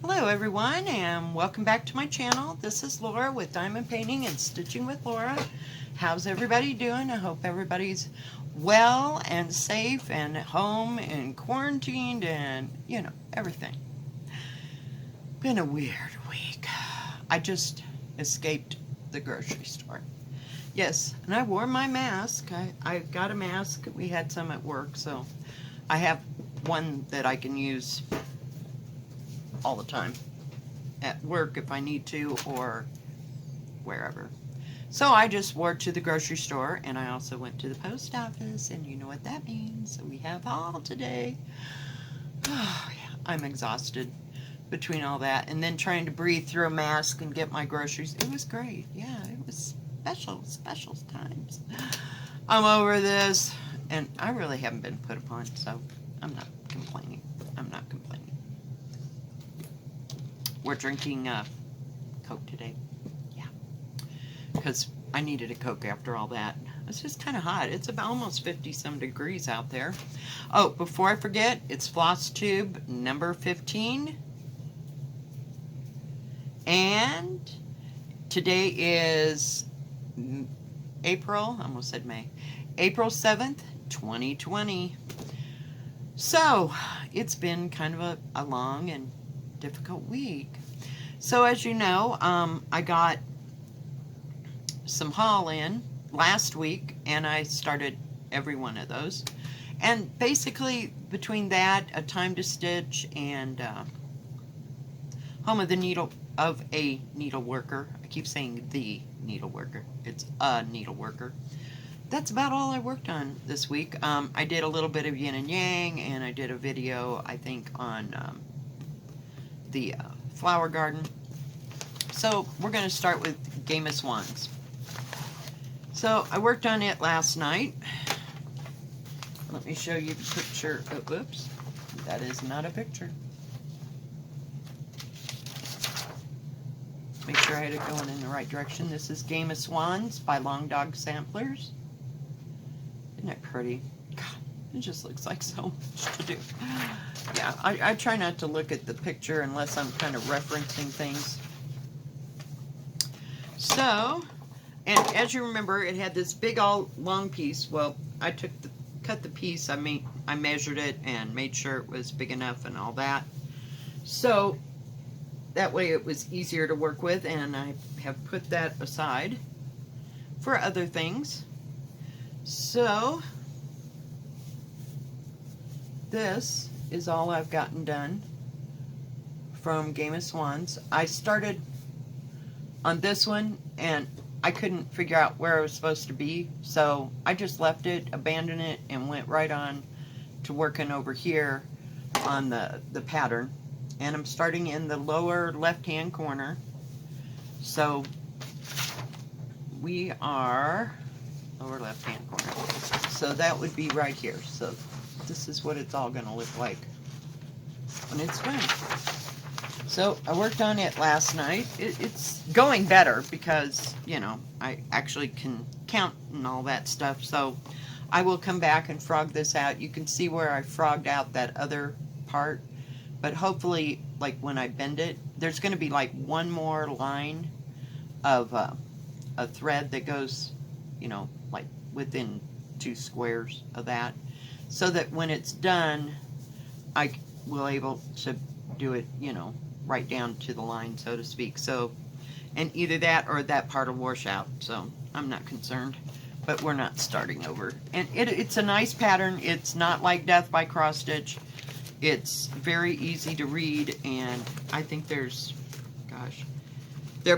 Hello everyone, and welcome back to my channel. This is Laura with Diamond Painting and Stitching with Laura. How's everybody doing? I hope everybody's well and safe and at home and quarantined and, you know, everything. Been a weird week. I just escaped the grocery store. Yes, and I wore my mask. I got a mask. We had some at work, so I have one that I can use all the time at work if I need to or wherever. So I just wore it to the grocery store, and I also went to the post office, and you know what that means. So we have haul today. Oh, yeah, I'm exhausted between all that and then trying to breathe through a mask and get my groceries. It was great. Yeah, it was special times. I'm over this, and I really haven't been put upon, so I'm not complaining. I'm not complaining. We're drinking Coke today. Yeah. Because I needed a Coke after all that. It's just kind of hot. It's about almost 50-some degrees out there. Oh, before I forget, it's Flosstube number 15. And today is April, I almost said May, April 7th, 2020. So, it's been kind of a long and difficult week. So as you know, I got some haul in last week, and I started every one of those. And basically, between that, A Time to Stitch, and Home of a Needleworker. I keep saying the Needleworker. It's a Needleworker. That's about all I worked on this week. I did a little bit of yin and yang, and I did a video, I think, on the flower garden. So we're going to start with Game of Swans. So I worked on it last night. Let me show you the picture. Oh, whoops, that is not a picture. Make sure I had it going in the right direction. This is Game of Swans by Long Dog Samplers. Isn't that pretty? God, it just looks like so much to do. Yeah, I try not to look at the picture unless I'm kind of referencing things. So, and as you remember, it had this big long piece. Well, I cut the piece, I measured it and made sure it was big enough and all that. So, that way it was easier to work with, and I have put that aside for other things. So, this is all I've gotten done from Game of Swans. I started on this one, and I couldn't figure out where I was supposed to be, so I just left it, abandoned it, and went right on to working over here on the pattern. And I'm starting in the lower left-hand corner. So we are lower left-hand corner. So that would be right here. So this is what it's all going to look like when it's done. So I worked on it last night. It's going better because, you know, I actually can count and all that stuff. So I will come back and frog this out. You can see where I frogged out that other part. But hopefully, like when I bend it, there's going to be like one more line of a thread that goes, you know, like within 2 squares of that. So that when it's done, I will able to do it, you know, right down to the line, so to speak. So, and either that or that part will wash out. So I'm not concerned. But we're not starting over. And it's a nice pattern. It's not like Death by Cross Stitch. It's very easy to read, and I think there's, gosh, they're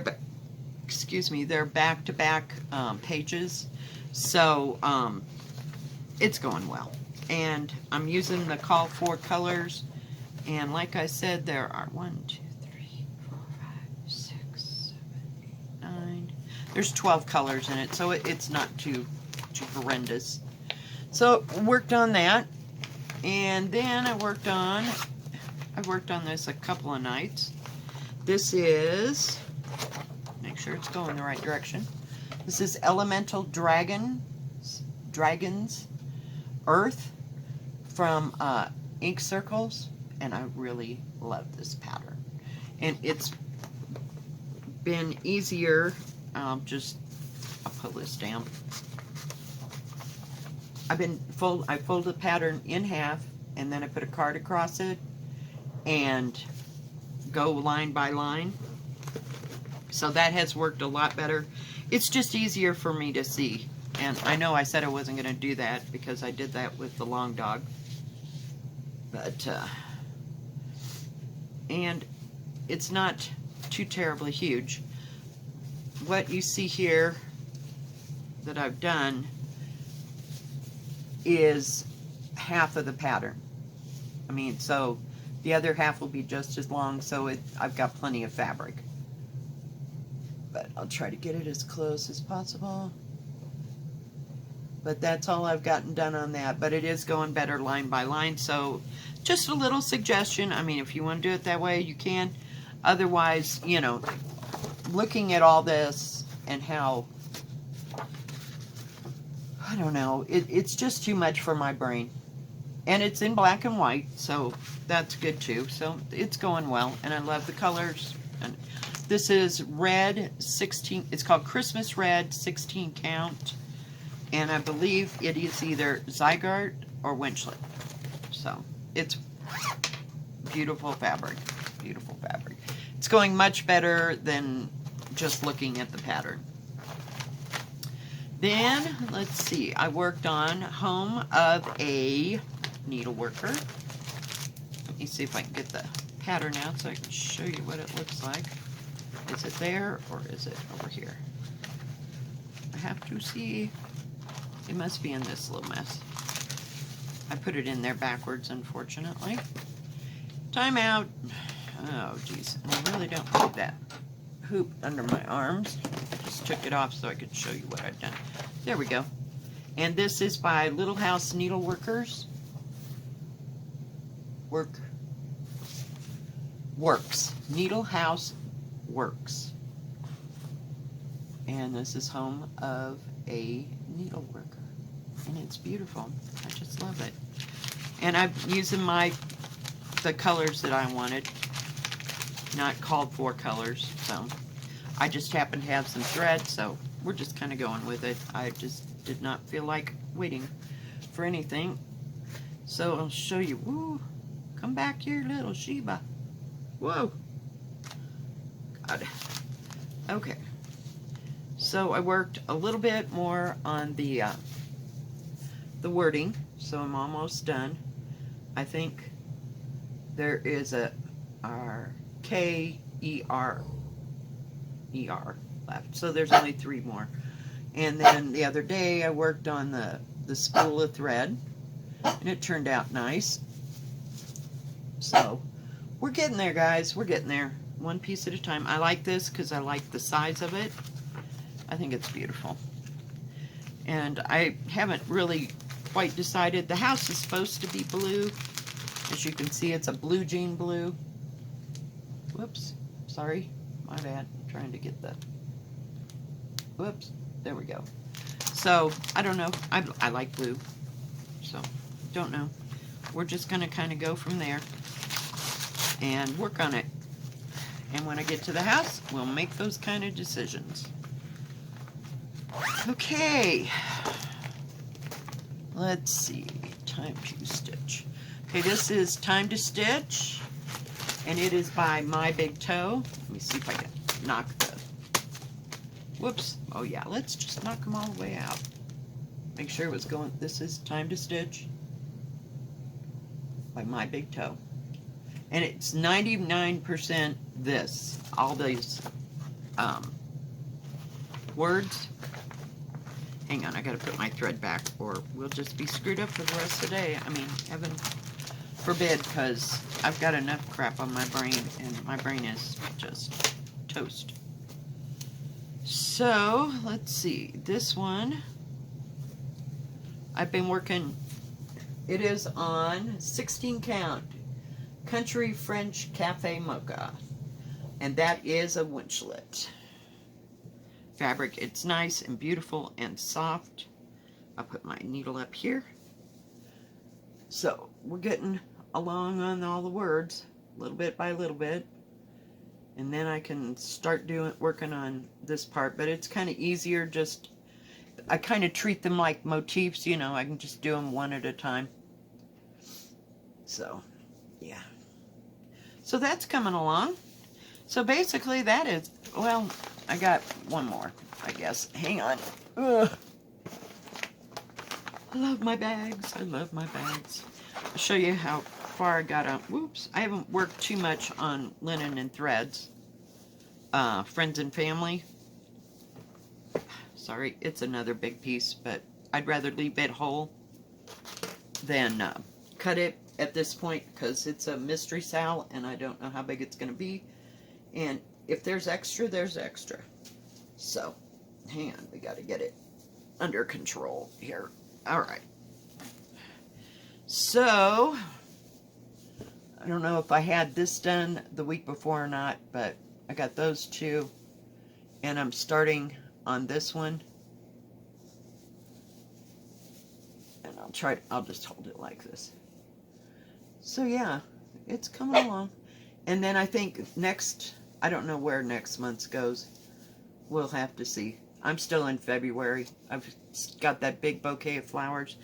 back-to-back pages, so it's going well. And I'm using the call for colors, and like I said, there are 1, 2, 3, 4, 5, 6, 7, 8, 9. There's 12 colors in it, so it's not too horrendous. So worked on that. And then I worked on this a couple of nights. This is, make sure it's going the right direction. This is Elemental Dragons Earth from Ink Circles, and I really love this pattern. And it's been easier. I'll pull this down. I fold the pattern in half, and then I put a card across it and go line by line. So that has worked a lot better. It's just easier for me to see. And I know I said I wasn't going to do that because I did that with the long dog. But, and it's not too terribly huge. What you see here that I've done is half of the pattern. I mean, so the other half will be just as long, so I've got plenty of fabric. But I'll try to get it as close as possible. But that's all I've gotten done on that. But it is going better line by line, so just a little suggestion. I mean, if you want to do it that way, you can. Otherwise, you know, looking at all this and how, I don't know, it's just too much for my brain. And it's in black and white, so that's good too. So it's going well, and I love the colors. And this is red 16, it's called Christmas Red 16 count. And I believe it is either Zygarde or Winchlet. So it's beautiful fabric, beautiful fabric. It's going much better than just looking at the pattern. Then, let's see, I worked on Home of a Needleworker. Let me see if I can get the pattern out so I can show you what it looks like. Is it there or is it over here? I have to see. It must be in this little mess. I put it in there backwards, unfortunately. Time out. Oh, geez. I really don't need that hoop under my arms. I just took it off so I could show you what I've done. There we go. And this is by Little House Needleworkers. Works. Needle House Works. And this is Home of a Needleworker. And it's beautiful. I just love it. And I'm using the colors that I wanted. Not called for colors. So I just happen to have some thread. So we're just kind of going with it. I just did not feel like waiting for anything. So I'll show you. Woo! Come back here, little Sheba. Whoa! God. Okay. So I worked a little bit more on the wording. So I'm almost done. I think there is a K-E-R-E-R left. So there's only 3 more. And then the other day I worked on the spool of thread. And it turned out nice. So we're getting there, guys. We're getting there. One piece at a time. I like this because I like the size of it. I think it's beautiful. And I haven't really quite decided. The house is supposed to be blue. As you can see, it's a blue jean blue. Whoops. Sorry. My bad. I'm trying to get the... Whoops. There we go. So, I don't know. I like blue. So, don't know. We're just going to kind of go from there and work on it. And when I get to the house, we'll make those kind of decisions. Okay. Let's see. Time to stitch. Okay, this is Time to Stitch. And it is by My Big Toe. Let me see if I can knock the... Whoops. Oh, yeah. Let's just knock them all the way out. Make sure it was going... This is Time to Stitch by My Big Toe. And it's 99% this. All these words. Hang on, I gotta put my thread back or we'll just be screwed up for the rest of the day. I mean, heaven forbid, because I've got enough crap on my brain and my brain is just toast. So, let's see. This one, I've been working, it is on 16 count. Country French Cafe Mocha. And that is a Winchlet fabric. It's nice and beautiful and soft. I'll put my needle up here. So we're getting along on all the words, little bit by little bit. And then I can start working on this part, but it's kind of easier. Just, I kind of treat them like motifs, you know, I can just do them one at a time. So, yeah. So that's coming along. So basically that is, well, I got one more, I guess. Hang on. Ugh. I love my bags. I love my bags. I'll show you how far I got on. Whoops. I haven't worked too much on linen and threads. Friends and family. Sorry, it's another big piece, but I'd rather leave it whole than cut it at this point, because it's a mystery sal and I don't know how big it's going to be. And if there's extra, there's extra. So, hang on. We got to get it under control here. All right. So, I don't know if I had this done the week before or not, but I got those two, and I'm starting on this one. And I'll just hold it like this. So yeah, it's coming along. And then I think I don't know where next month's goes. We'll have to see. I'm still in February. I've got that big bouquet of flowers.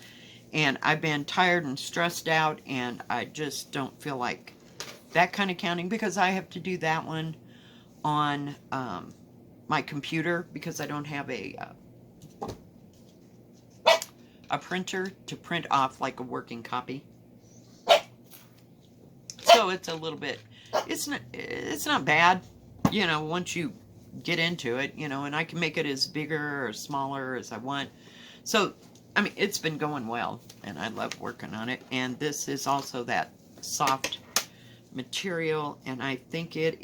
And I've been tired and stressed out, and I just don't feel like that kind of counting, because I have to do that one on my computer, because I don't have a printer to print off like a working copy. So it's a little bit, it's not bad, you know, once you get into it, you know, and I can make it as bigger or smaller as I want. So, I mean, it's been going well, and I love working on it. And this is also that soft material, and I think it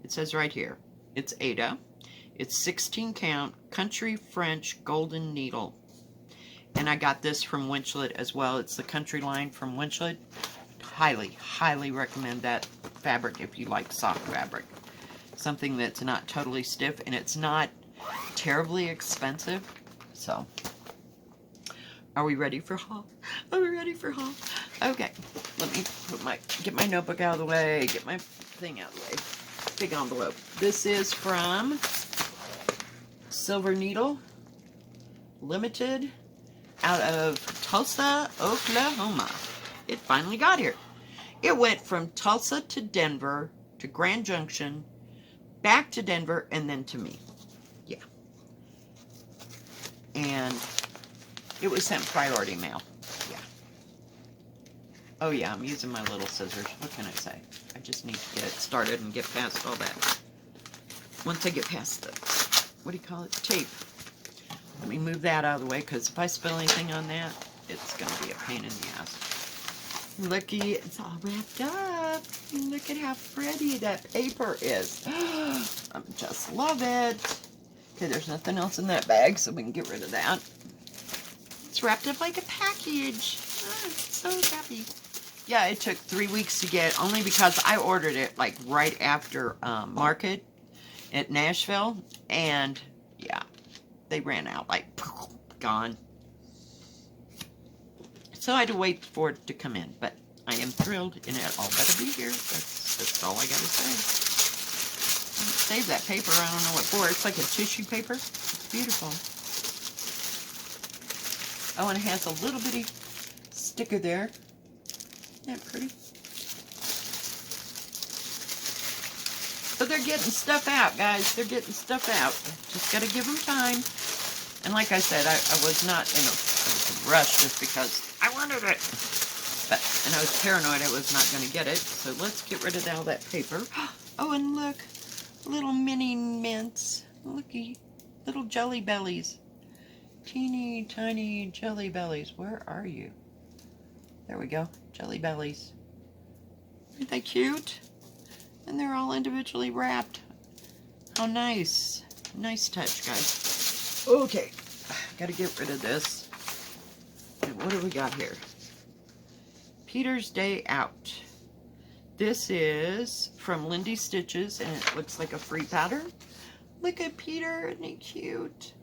says right here, it's Ada. It's 16 count country French golden needle. And I got this from Winchlet as well. It's the country line from Winchlet. Highly, highly recommend that fabric if you like soft fabric. Something that's not totally stiff, and it's not terribly expensive. So, are we ready for haul? Are we ready for haul? Okay, let me get my notebook out of the way, get my thing out of the way. Big envelope. This is from Silver Needle Limited out of Tulsa, Oklahoma. It finally got here. It went from Tulsa to Denver to Grand Junction, back to Denver, and then to me. Yeah. And it was sent priority mail. Yeah. Oh yeah, I'm using my little scissors. What can I say? I just need to get it started and get past all that. Once I get past the, what do you call it? Tape. Let me move that out of the way, because if I spill anything on that, it's going to be a pain in the ass. Looky, it's all wrapped up. Look at how pretty that paper is. I just love it. Okay, there's nothing else in that bag, so we can get rid of that. It's wrapped up like a package. Oh, I'm so happy. Yeah, it took 3 weeks to get, only because I ordered it like right after market at Nashville, and yeah, they ran out, like gone. So I had to wait for it to come in, but I am thrilled, and it all better be here. That's all I gotta say. Save that paper. I don't know what for. It's like a tissue paper. It's beautiful. Oh, and it has a little bitty sticker there. Isn't that pretty? But they're getting stuff out, guys. They're getting stuff out. Just gotta give them time. And like I said, I was not in a rush just because I wanted it. And I was paranoid I was not going to get it. So let's get rid of all that paper. Oh, and look. Little mini mints. Looky. Little jelly bellies. Teeny tiny jelly bellies. Where are you? There we go. Jelly bellies. Aren't they cute? And they're all individually wrapped. How nice. Nice touch, guys. Okay. Got to get rid of this. And what do we got here? Peter's Day Out. This is from Lindy Stitches, and it looks like a free pattern. Look at Peter, isn't he cute?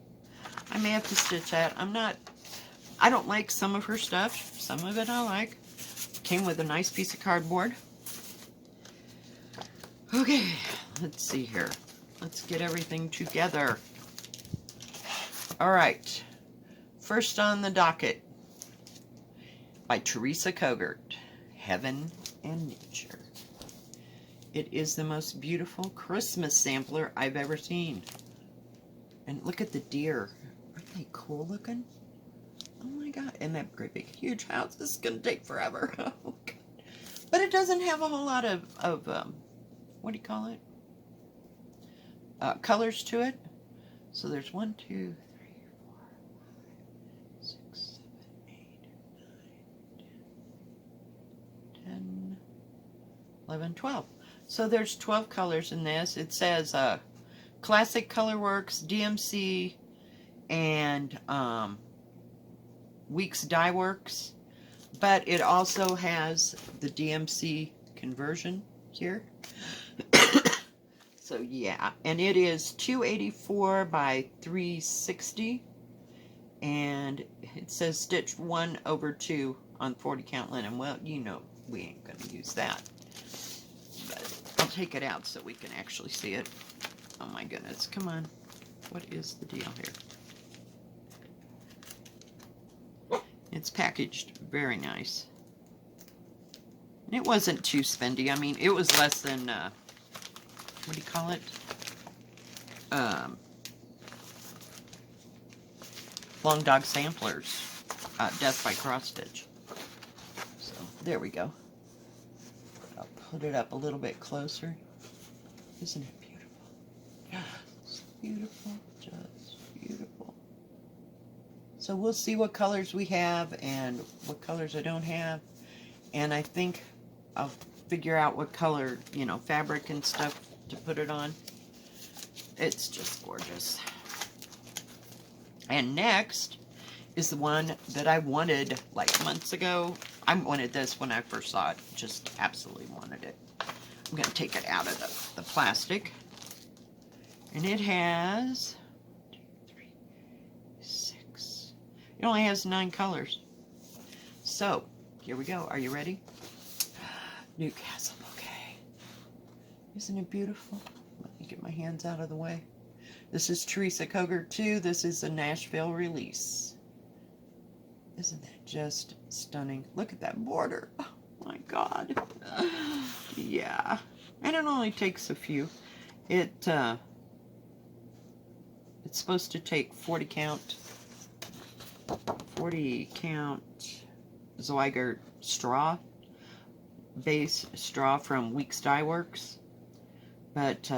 I may have to stitch that. I don't like some of her stuff. Some of it I like. Came with a nice piece of cardboard. Okay, let's see here. Let's get everything together. All right. First on the docket, by Teresa Cougar, Heaven and Nature. It is the most beautiful Christmas sampler I've ever seen. And look at the deer. Aren't they cool looking? Oh my God. And that great big huge house. This is going to take forever. Oh God. But it doesn't have a whole lot of what do you call it? Colors to it. So there's 1, 2, 3, 4, 5, 6, 7, 8, 9, 10, 11, 12. So there's 12 colors in this. It says Classic Colorworks, DMC, and Weeks Dye Works. But it also has the DMC conversion here. So yeah, and it is 284 by 360, and it says stitch 1/2 on 40 count linen. Well, you know we ain't gonna use that, but I'll take it out so we can actually see it. Oh my goodness, come on, what is the deal here? It's packaged very nice, and it wasn't too spendy. I mean, it was less than what do you call it? Long Dog Samplers, Death by Cross Stitch. So there we go. I'll put it up a little bit closer. Isn't it beautiful? It's beautiful, just beautiful. So we'll see what colors we have and what colors I don't have. And I think I'll figure out what color, you know, fabric and stuff to put it on. It's just gorgeous. And next is the one that I wanted like months ago. I wanted this when I first saw it. Just absolutely wanted it. I'm going to take it out of the plastic. And it has 1, 2, 3, 6. It only has 9 colors. So, here we go. Are you ready? Newcastle bouquet. Isn't it beautiful? Let me get my hands out of the way. This is Teresa Cougar 2. This is a Nashville release. Isn't that just stunning? Look at that border. Oh my God. Yeah. And it only takes a few. It's supposed to take 40 count Zweigert straw. Base straw from Weeks Dye Works. But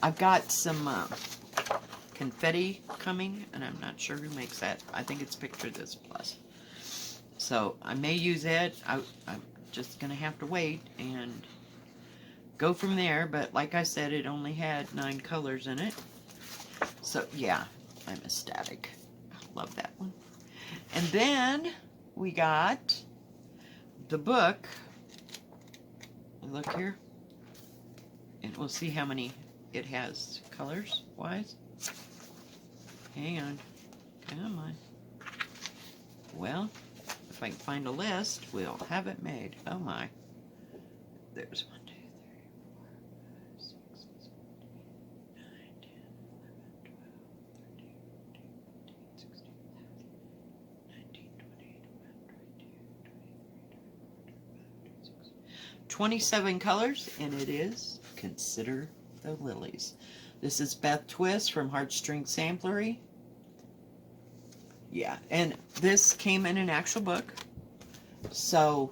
I've got some confetti coming, and I'm not sure who makes that. I think it's Picture This Plus. So I may use it. I'm just going to have to wait and go from there. But like I said, it only had 9 colors in it. So yeah, I'm ecstatic. I love that one. And then we got the book. Look here, and we'll see how many it has colors wise. Hang on, come on. Well, if I can find a list, we'll have it made. Oh my, there's 1, 2, 3, 4, 5, 6, 7, 8, 9, 10, 11, 12, 13, 14, 15, 16, 19, 20, 27 colors, and it is Consider the Lilies. This is Beth Twist from Heartstring Samplery. Yeah, and this came in an actual book. So,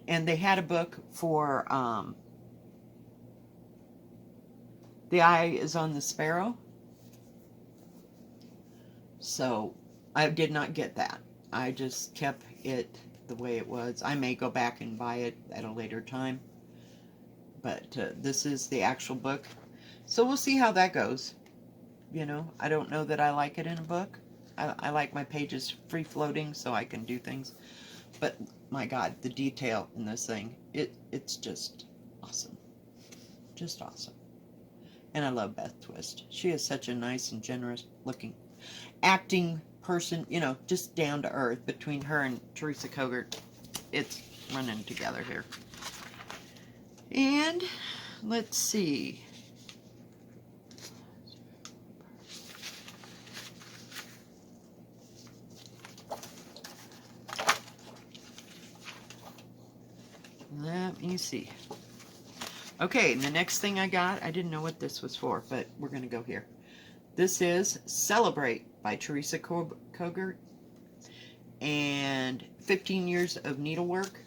and they had a book for The Eye is on the Sparrow. So, I did not get that. I just kept it the way it was. I may go back and buy it at a later time, but this is the actual book, so we'll see how that goes. You know, I don't know that I like it in a book. I like my pages free floating so I can do things, but my God, the detail in this thing, it's just awesome. Just awesome. And I love Beth Twist. She is such a nice and generous looking acting person, you know, just down to earth. Between her and Teresa Cougar, it's running together here. And let's see. Let me see. Okay, the next thing I got, I didn't know what this was for, but we're going to go here. This is Celebrate by Teresa Cougar, and 15 years of needlework,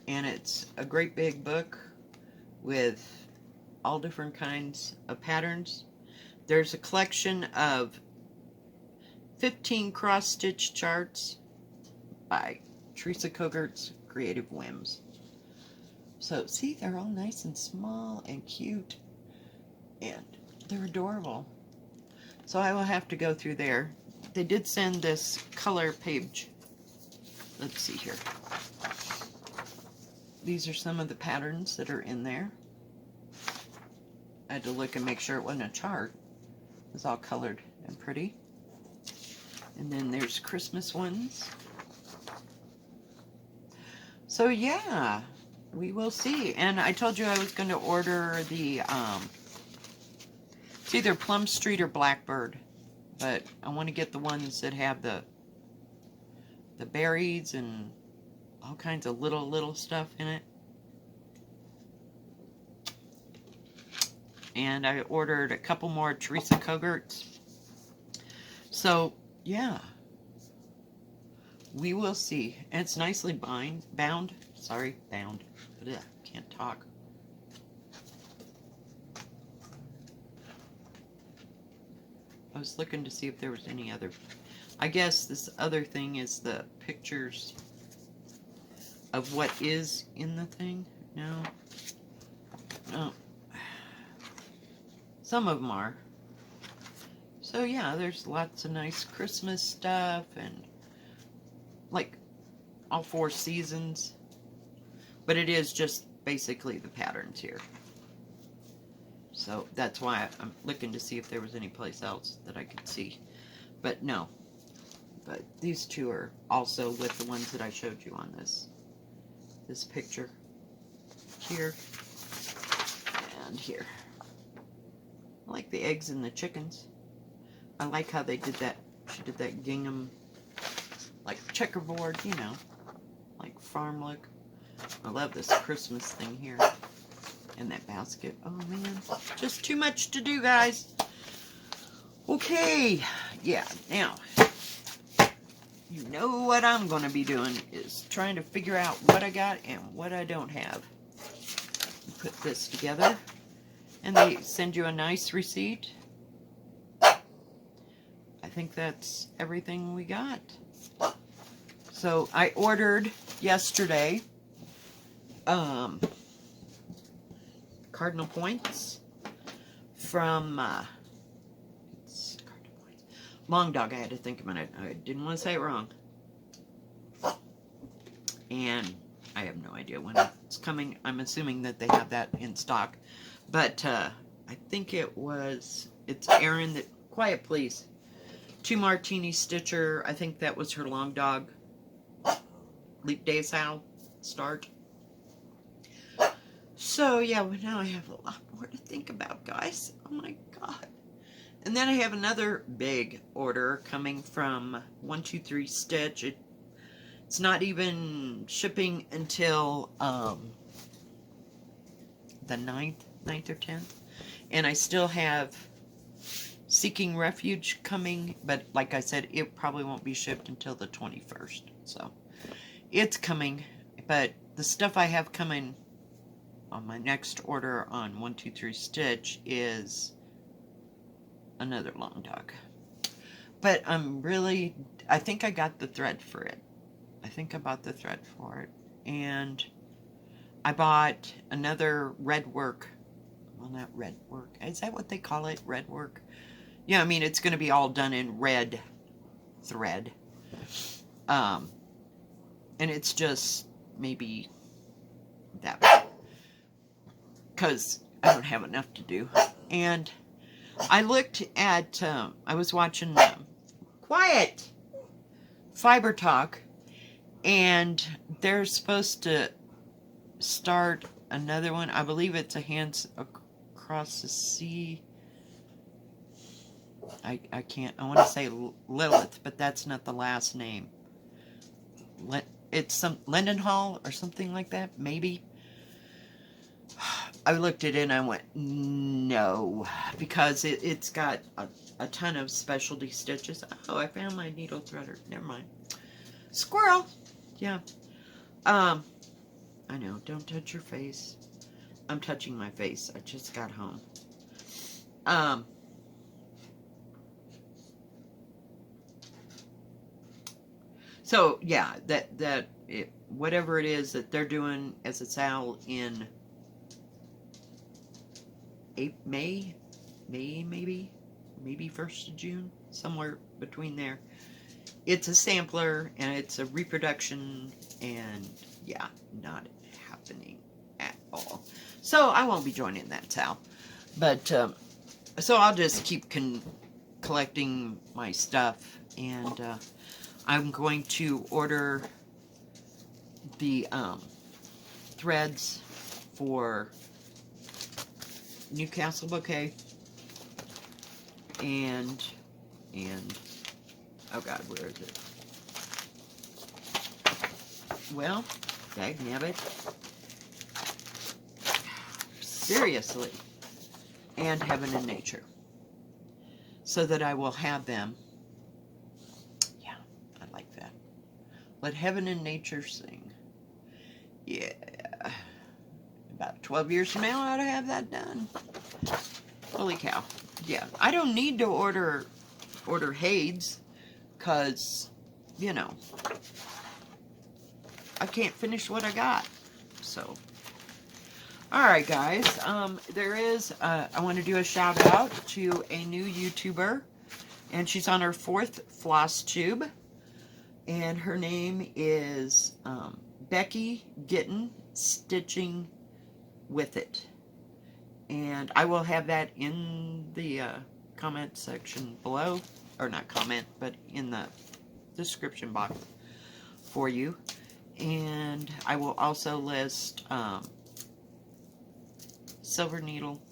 and it's a great big book with all different kinds of patterns. There's a collection of 15 cross-stitch charts by Teresa Cougar's Creative Whims. So, see, they're all nice and small and cute, and they're adorable. So I will have to go through there. They did send this color page. Let's see here. These are some of the patterns that are in there. I had to look and make sure it wasn't a chart. It was all colored and pretty. And then there's Christmas ones. So yeah, we will see. And I told you I was going to order the, it's either Plum Street or Blackbird. But I want to get the ones that have the berries and all kinds of little stuff in it. And I ordered a couple more Teresa Cougars. So, yeah. We will see. And it's nicely bound. Sorry, bound. Ugh, can't talk. I was looking to see if there was any other. I guess this other thing is the pictures of what is in the thing. No. No. Some of them are. So yeah, there's lots of nice Christmas stuff and like all 4 seasons. But it is just basically the patterns here. So that's why I'm looking to see if there was any place else that I could see. But no. But these 2 are also with the ones that I showed you on this picture. Here and here. I like the eggs and the chickens. I like how they did that. She did that gingham, like checkerboard, you know, like farm look. I love this Christmas thing here. And that basket. Oh man, just too much to do, guys. Okay, yeah, now, you know what I'm going to be doing is trying to figure out what I got and what I don't have. Put this together. And they send you a nice receipt. I think that's everything we got. So I ordered yesterday cardinal points from it's cardinal points. Long Dog. I had to think a minute. I didn't want to say it wrong. And I have no idea when it's coming. I'm assuming that they have that in stock. But I think it's Erin that, quiet please. 2 Martini Stitcher. I think that was her Long Dog Leap Day Sow start. So yeah, well, now I have a lot more to think about, guys. Oh my god. And then I have another big order coming from 123 Stitch. It's not even shipping until the 9th or 10th. And I still have Seeking Refuge coming, but like I said, it probably won't be shipped until the 21st. So it's coming, but the stuff I have coming on my next order on 123 Stitch is another Long Dog. But I think I got the thread for it. I think I bought the thread for it. And I bought another red work. Well, not red work. Is that what they call it? Red work? Yeah, I mean, it's going to be all done in red thread. And it's just maybe that. Because I don't have enough to do. And I looked at, I was watching, quiet! Fiber Talk. And they're supposed to start another one. I believe it's a Hands Across the Sea. I can't, I want to say Lilith, but that's not the last name. It's some Lindenhall or something like that, maybe. I looked at it and I went, no, because it's got a ton of specialty stitches. Oh, I found my needle threader. Never mind. Squirrel. Yeah. I know. Don't touch your face. I'm touching my face. I just got home. So yeah, whatever it is that they're doing as a sale in May maybe 1st of June, somewhere between there. It's a sampler and it's a reproduction, and yeah, not happening at all. So I won't be joining that sale, but so I'll just keep collecting my stuff, and I'm going to order the threads for Newcastle Bouquet and oh god, where is it? Well, dagnabbit. Seriously. And Heaven and Nature. So that I will have them. Yeah, I like that. Let Heaven and Nature sing. Yeah. About 12 years from now, I ought to have that done. Holy cow. Yeah, I don't need to order Hades, because, you know, I can't finish what I got. So, alright guys, there is, I want to do a shout out to a new YouTuber, and she's on her 4th Flosstube, and her name is Becky Gettin, Stitching with It. And I will have that in the comment section below, or not comment, but in the description box for you. And I will also list Silver Needle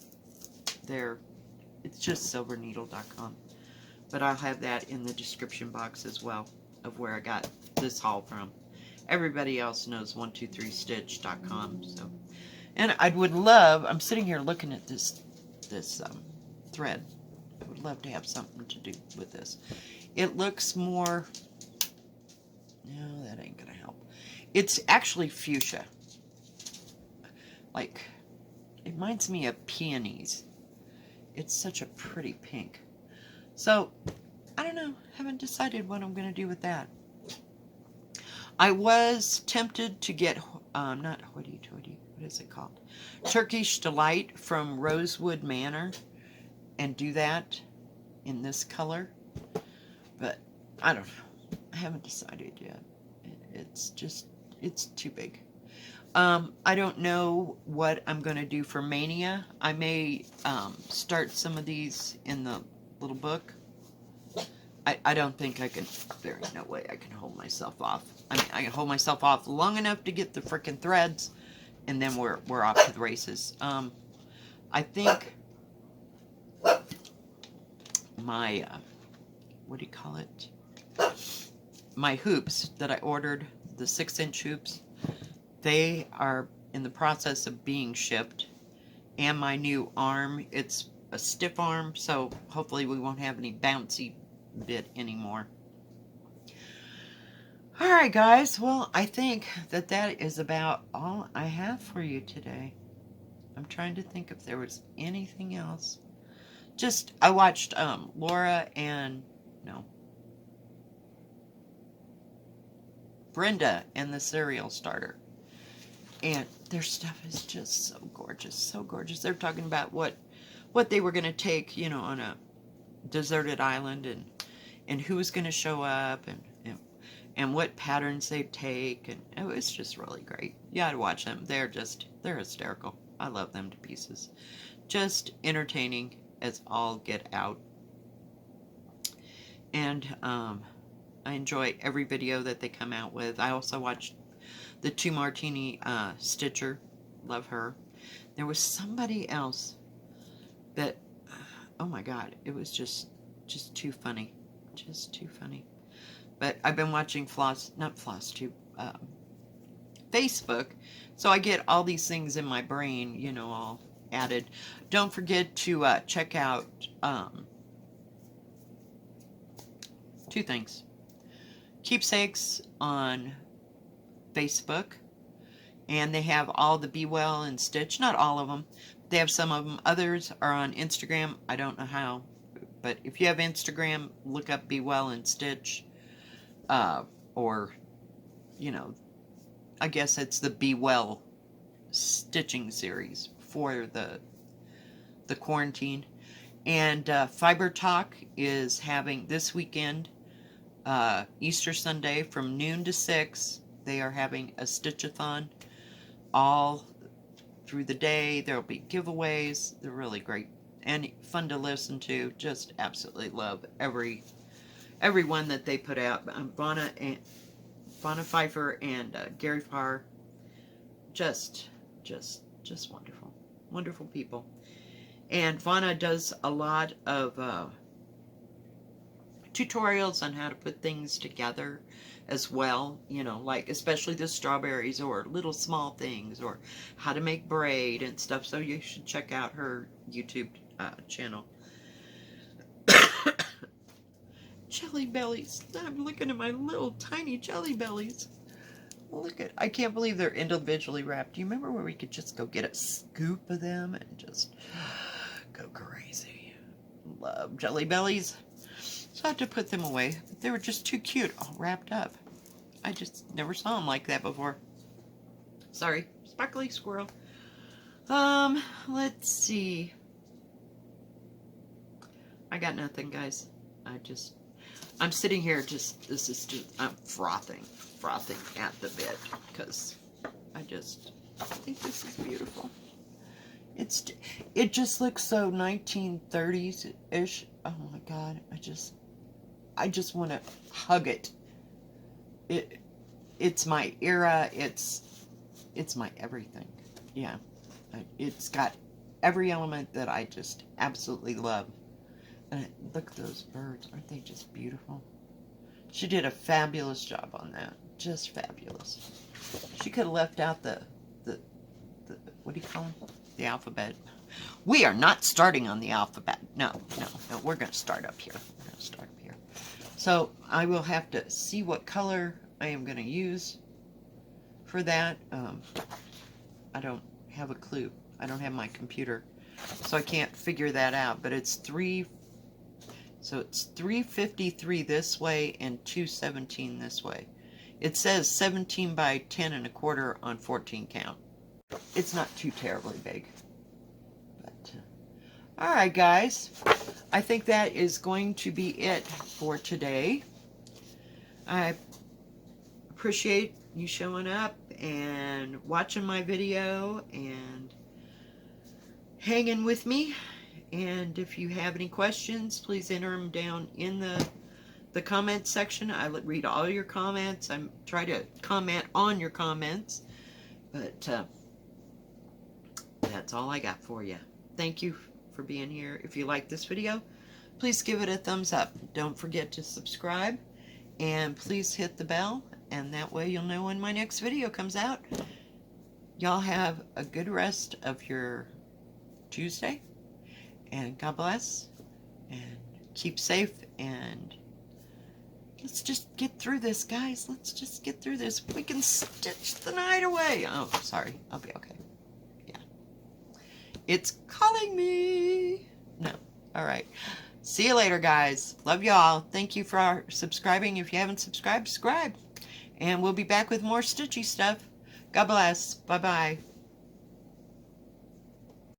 there. It's just silverneedle.com, but I'll have that in the description box as well of where I got this haul from. Everybody else knows 123stitch.com. So, and I would love, I'm sitting here looking at this thread. I would love to have something to do with this. It looks more, no, that ain't gonna help. It's actually fuchsia. Like, it reminds me of peonies. It's such a pretty pink. So, I don't know. Haven't decided what I'm going to do with that. I was tempted to get, not hoity-toity, what is it called? Turkish Delight from Rosewood Manor, and do that in this color. But, I don't know. I haven't decided yet. It's just, it's too big. I don't know what I'm going to do for Mania. I may start some of these in the little book. I don't think I can, there ain't no way I can hold myself off. I mean, I can hold myself off long enough to get the frickin' threads, and then we're off to the races. I think my, what do you call it? My hoops that I ordered, the 6-inch hoops, they are in the process of being shipped. And my new arm, it's a stiff arm, so hopefully we won't have any bouncy bit anymore. Alright guys, well, I think that is about all I have for you today. I'm trying to think if there was anything else. Just, I watched Laura and, no, Brenda and the Cereal Starter. And their stuff is just so gorgeous, so gorgeous. They're talking about what they were going to take, you know, on a deserted island, and who was going to show up, and what patterns they'd take, and it was just really great. You gotta watch them. They're hysterical. I love them to pieces. Just entertaining as all get out. And I enjoy every video that they come out with. I also watched the 2 Martini Stitcher Love her. There was somebody else that, oh my God, it was just too funny. Just too funny. But I've been watching not Flosstube, Facebook, so I get all these things in my brain, you know, all added. Don't forget to check out two things. Keepsakes on Facebook, and they have all the Be Well and Stitch. Not all of them. They have some of them. Others are on Instagram. I don't know how, but if you have Instagram, look up Be Well and Stitch, or, you know, I guess it's the Be Well stitching series for the quarantine. And Fiber Talk is having this weekend, Easter Sunday from noon to 6. They are having a Stitchathon all through the day. There will be giveaways. They're really great and fun to listen to. Just absolutely love every one that they put out. Vonna Pfeiffer and Gary Farr, just wonderful, wonderful people. And Vonna does a lot of tutorials on how to put things together as well, you know, like especially the strawberries or little small things, or how to make braid and stuff. So you should check out her YouTube channel. Jelly bellies. I'm looking at my little tiny jelly bellies. Look at, I can't believe they're individually wrapped. Do you remember where we could just go get a scoop of them and just go crazy? Love jelly bellies. So I have to put them away. They were just too cute, all wrapped up. I just never saw them like that before. Sorry, sparkly squirrel. Let's see. I got nothing, guys. I'm sitting here I'm frothing at the bit, because I think this is beautiful. It just looks so 1930s-ish. Oh my God, I just want to hug it. It's my era. It's my everything. Yeah, it's got every element that I just absolutely love. And look at those birds. Aren't they just beautiful? She did a fabulous job on that. Just fabulous. She could have left out the what do you call them? The alphabet. We are not starting on the alphabet. No. We're going to start up here. So I will have to see what color I am going to use for that. I don't have a clue. I don't have my computer, so I can't figure that out. But it's 353 this way and 217 this way. It says 17 by 10 1/4 on 14 count. It's not too terribly big. But alright guys, I think that is going to be it for today. I appreciate you showing up and watching my video and hanging with me. And if you have any questions, please enter them down in the comment section. I read all your comments. I try to comment on your comments. But that's all I got for you. Thank you for being here. If you like this video, please give it a thumbs up. Don't forget to subscribe. And please hit the bell. And that way you'll know when my next video comes out. Y'all have a good rest of your Tuesday. And God bless, and keep safe, and let's just get through this, guys. Let's just get through this. We can stitch the night away. Oh, sorry. I'll be okay. Yeah. It's calling me. No. All right. See you later, guys. Love y'all. Thank you for subscribing. If you haven't subscribed, subscribe. And we'll be back with more stitchy stuff. God bless. Bye-bye.